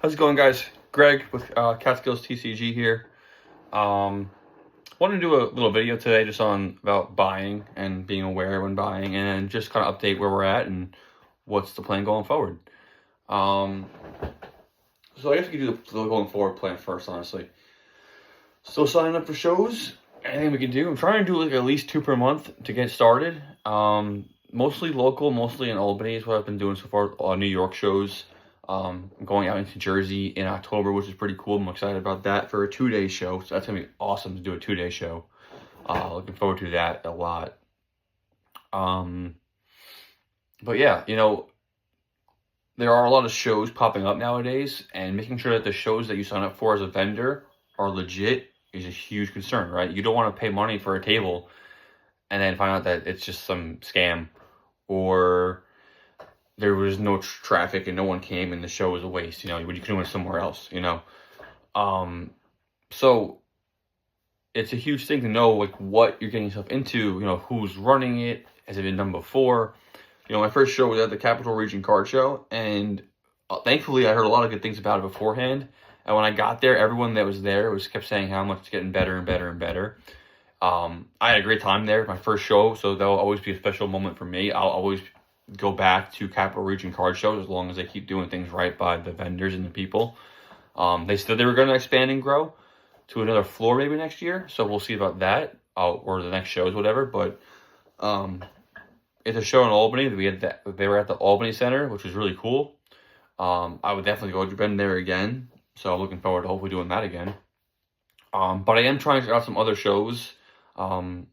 How's it going, guys? Greg with Catskills TCG here. Wanted to do a little video today just on about buying and being aware when buying, and just kind of update where we're at and what's the plan going forward. So I guess we could do the going forward plan first, honestly. Still signing up for shows. Anything we can do. I'm trying to do like at least 2 per month to get started. Mostly local, mostly in Albany is what I've been doing so far. New York shows. I'm going out into Jersey in October, which is pretty cool. I'm excited about that for a 2-day show. So that's going to be awesome to do a 2-day show. Looking forward to that a lot. But yeah, there are a lot of shows popping up nowadays, and making sure that the shows that you sign up for as a vendor are legit is a huge concern, right? You don't want to pay money for a table and then find out that it's just some scam, or there was no traffic and no one came and the show was a waste, when you could have went somewhere else, So it's a huge thing to know, like, what you're getting yourself into, who's running it, has it been done before? My first show was at the Capital Region Card Show, and thankfully I heard a lot of good things about it beforehand. And when I got there, everyone that was there kept saying how much it's getting better and better and better. I had a great time there, my first show, so that'll always be a special moment for me. I'll always go back to Capital Region Card Shows as long as they keep doing things right by the vendors and the people. They said they were going to expand and grow to another floor maybe next year, so we'll see about that, or the next shows, whatever. But it's a show in Albany. They were at the Albany Center, which was really cool. I would definitely go to been there again, so I'm looking forward to hopefully doing that again. But I am trying to check out some other shows. I'm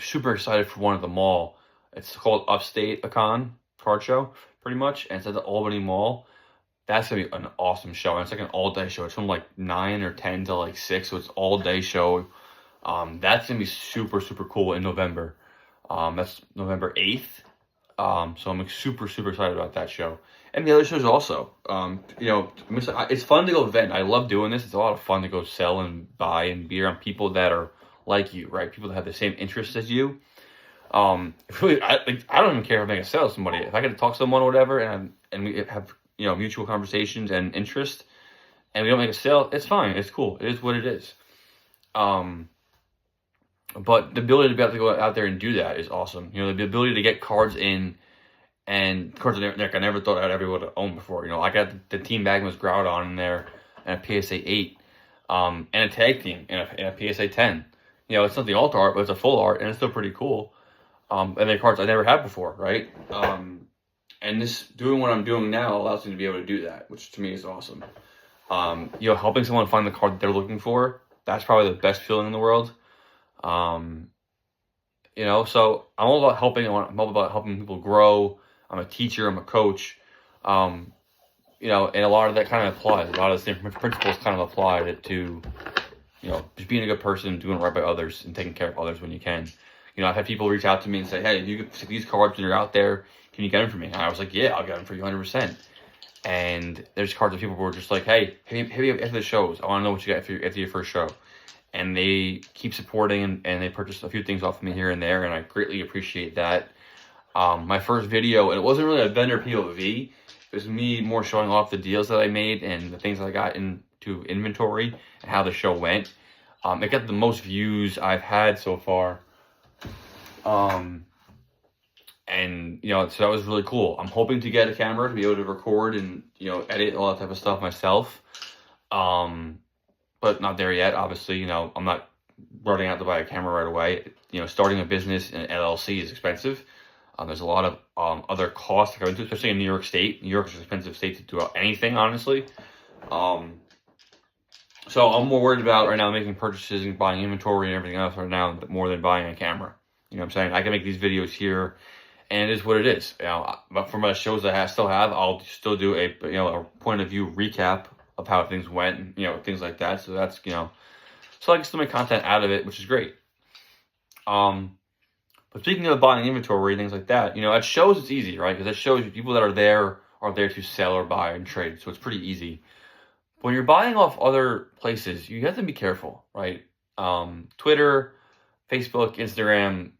super excited for one at the mall. It's called Upstate Econ Card Show, pretty much, and it's at the Albany Mall. That's gonna be an awesome show. And it's like an all-day show. It's from like 9 or 10 to like 6, so it's all-day show. That's gonna be super, super cool in November. That's November 8th. So I'm super, super excited about that show. And the other shows also. It's fun to go vent. I love doing this. It's a lot of fun to go sell and buy and be around people that are like you, right? People that have the same interests as you. Really, I don't even care if I make a sale to somebody. If I get to talk to someone or whatever, and we have mutual conversations and interest, and we don't make a sale, it's fine. It's cool. It is what it is. But the ability to be able to go out there and do that is awesome. The ability to get cards in, and cards that I never thought I'd ever would have owned before. I got the Team Magma's Groudon in there, and a PSA 8, and a tag team, and a PSA 10. It's not the alt art, but it's a full art, and it's still pretty cool. And they're cards I never had before, right? And this, doing what I'm doing now, allows me to be able to do that, which to me is awesome. Helping someone find the card that they're looking for, that's probably the best feeling in the world. So I'm all about helping. I'm all about helping people grow. I'm a teacher. I'm a coach. And a lot of that kind of applies. A lot of the same principles kind of apply to, just being a good person, doing right by others, and taking care of others when you can. I've had people reach out to me and say, hey, if you could see these cards when you're out there, can you get them for me? And I was like, yeah, I'll get them for you 100%. And there's cards that people were just like, hey, after the shows, I want to know what you got after your first show. And they keep supporting, and they purchased a few things off of me here and there, and I greatly appreciate that. My first video, and it wasn't really a vendor POV, it was me more showing off the deals that I made and the things that I got into inventory and how the show went. It got the most views I've had so far. And so that was really cool. I'm hoping to get a camera to be able to record and edit all that type of stuff myself, but not there yet. Obviously, I'm not running out to buy a camera right away. Starting a business in LLC is expensive. There's a lot of other costs that go into it, especially in New York State. New York is an expensive state to do anything, honestly. So I'm more worried about right now making purchases and buying inventory and everything else right now more than buying a camera. What I'm saying? I can make these videos here, and it is what it is. But for my shows that I still have, I'll still do a point of view recap of how things went, and, things like that. So that's, so I can still make content out of it, which is great. But speaking of buying inventory, things like that, at shows it's easy, right? Because it shows you people that are there to sell or buy and trade. So it's pretty easy. When you're buying off other places, you have to be careful, right? Twitter, Facebook, Instagram,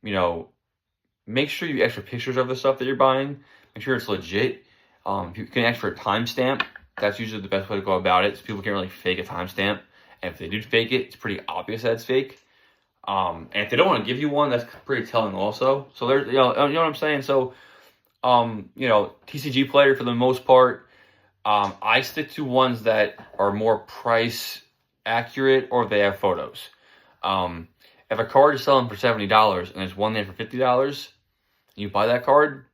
make sure you extra pictures of the stuff that you're buying. Make sure it's legit. If you can ask for a timestamp, that's usually the best way to go about it. So people can't really fake a timestamp. And if they do fake it, it's pretty obvious that it's fake. And if they don't want to give you one, that's pretty telling also. So there's, you know what I'm saying? So, TCG player for the most part, I stick to ones that are more price accurate or they have photos. If a card is selling for $70 and there's one there for $50, you buy that card,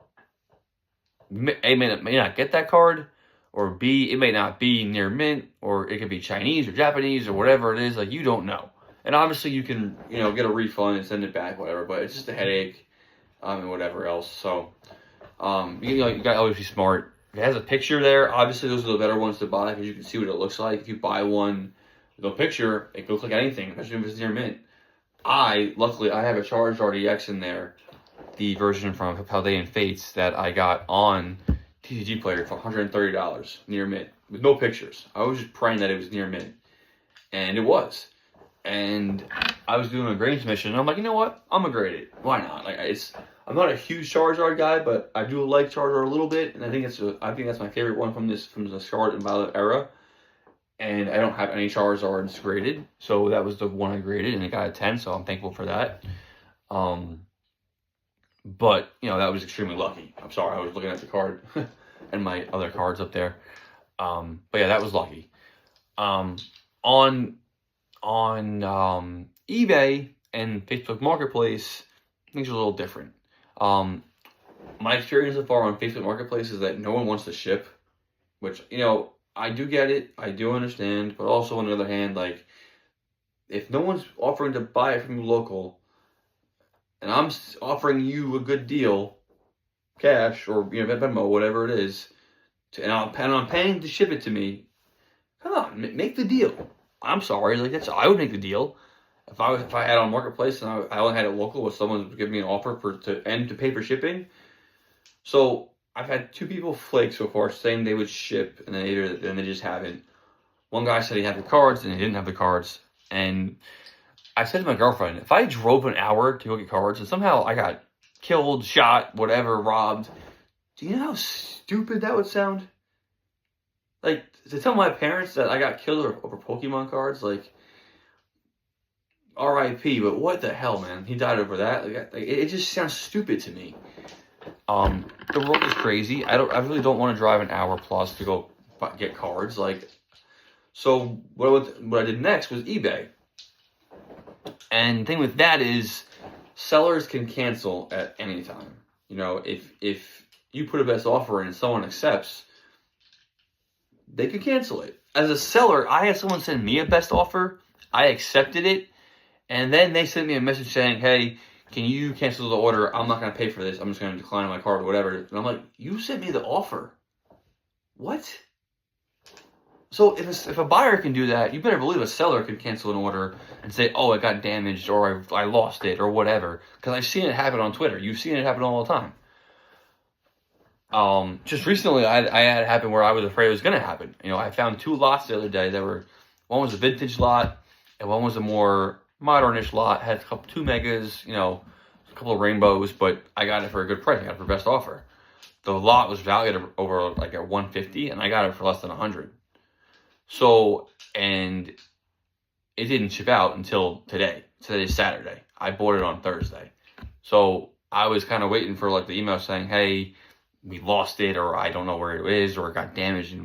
A, may not get that card, or B, it may not be near mint, or it could be Chinese or Japanese or whatever it is. Like, you don't know. And obviously you can, get a refund and send it back, whatever, but it's just a headache, and whatever else. So, you got to always be smart. If it has a picture there, obviously those are the better ones to buy because you can see what it looks like. If you buy one with no picture, it can look like anything, especially if it's near mint. Luckily, I have a Charizard EX in there, the version from Paldean Fates that I got on TCG Player for $130 near mint with no pictures. I was just praying that it was near mint, and it was. And I was doing a grading mission, and I'm like, you know what? I'm gonna grade it. Why not? I'm not a huge Charizard guy, but I do like Charizard a little bit, and I think that's my favorite one from the Scarlet and Violet era. And I don't have any Charizards graded, so that was the one I graded, and it got a 10, so I'm thankful for that. But, that was extremely lucky. I'm sorry, I was looking at the card and my other cards up there. But yeah, that was lucky. On eBay and Facebook Marketplace, things are a little different. My experience so far on Facebook Marketplace is that no one wants to ship, which, I do get it, I do understand, but also on the other hand, if no one's offering to buy it from you local, and I'm offering you a good deal, cash, or, Venmo, whatever it is, and I'm paying to ship it to me, come on, make the deal. I'm sorry, I would make the deal. If I had it on Marketplace and I only had it local, with someone giving me an offer to pay for shipping. So I've had 2 people flake so far, saying they would ship, and then they just haven't. One guy said he had the cards, and he didn't have the cards. And I said to my girlfriend, if I drove an hour to go get cards, and somehow I got killed, shot, whatever, robbed, do you know how stupid that would sound? To tell my parents that I got killed over Pokemon cards, R.I.P., but what the hell, man? He died over that. It just sounds stupid to me. The world is crazy. I really don't want to drive an hour plus to go get cards. So what I did next was eBay. And the thing with that is sellers can cancel at any time. If you put a best offer in and someone accepts, they could cancel it. As a seller, I had someone send me a best offer. I accepted it. And then they sent me a message saying, hey, can you cancel the order? I'm not going to pay for this. I'm just going to decline my card or whatever. And I'm like, you sent me the offer. What? So if a buyer can do that, you better believe a seller can cancel an order and say, oh, it got damaged or I lost it or whatever. Because I've seen it happen on Twitter. You've seen it happen all the time. Just recently, I had it happen where I was afraid it was going to happen. I found 2 lots the other day one was a vintage lot and one was a more modernish lot. Had 2 megas, a couple of rainbows, but I got it for a good price. I got it for best offer. The lot was valued at over at $150, and I got it for less than $100. So, and it didn't ship out until today. Today's Saturday. I bought it on Thursday. So I was kind of waiting for the email saying, hey, we lost it, or I don't know where it is, or it got damaged,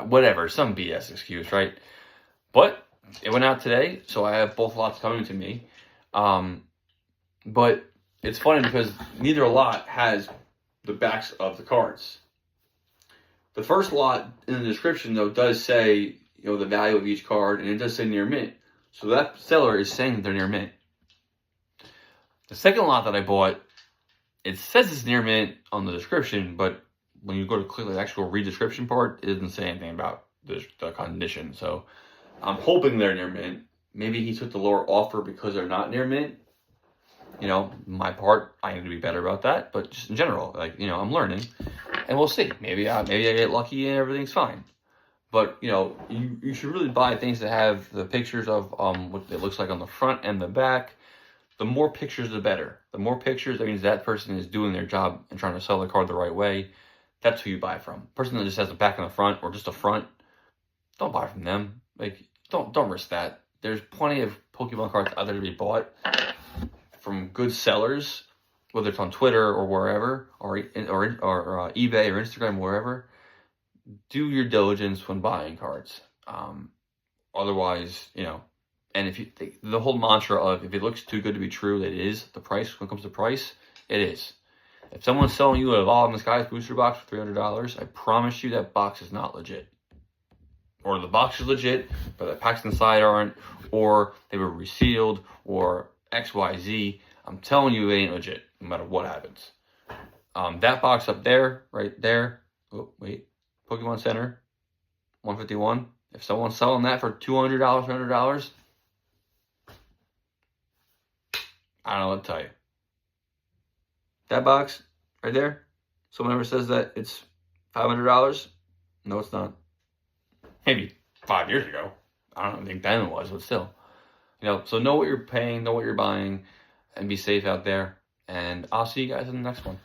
whatever, some BS excuse, right? But it went out today, so I have both lots coming to me. But it's funny because neither lot has the backs of the cards. The first lot in the description, though, does say, the value of each card, and it does say near mint. So that seller is saying that they're near mint. The second lot that I bought, it says it's near mint on the description, but when you go to click the actual read description part, it doesn't say anything about the condition. So I'm hoping they're near mint. Maybe he took the lower offer because they're not near mint. My part, I need to be better about that. But just in general, I'm learning, and we'll see. Maybe I get lucky and everything's fine. But you should really buy things that have the pictures of what it looks like on the front and the back. The more pictures, the better. The more pictures, that means that person is doing their job and trying to sell the card the right way. that's who you buy from. Person that just has a back and the front, or just a front, don't buy from them. Like, don't risk that. There's plenty of Pokemon cards out there to be bought from good sellers, whether it's on Twitter or wherever, or eBay or Instagram, wherever. Do your diligence when buying cards. Otherwise, and if you think the whole mantra of if it looks too good to be true, it is. The price, when it comes to price, it is. If someone's selling you a Evolve in the Skies booster box for $300, I promise you that box is not legit. Or the box is legit, but the packs inside aren't, or they were resealed, or XYZ. I'm telling you, it ain't legit, no matter what happens. That box up there, right there. Oh, wait. Pokemon Center, 151. If someone's selling that for $200, $300, I don't know what to tell you. That box right there, someone ever says that it's $500? No, it's not. Maybe 5 years ago. I don't think then it was, but still. So know what you're paying, know what you're buying, and be safe out there. And I'll see you guys in the next one.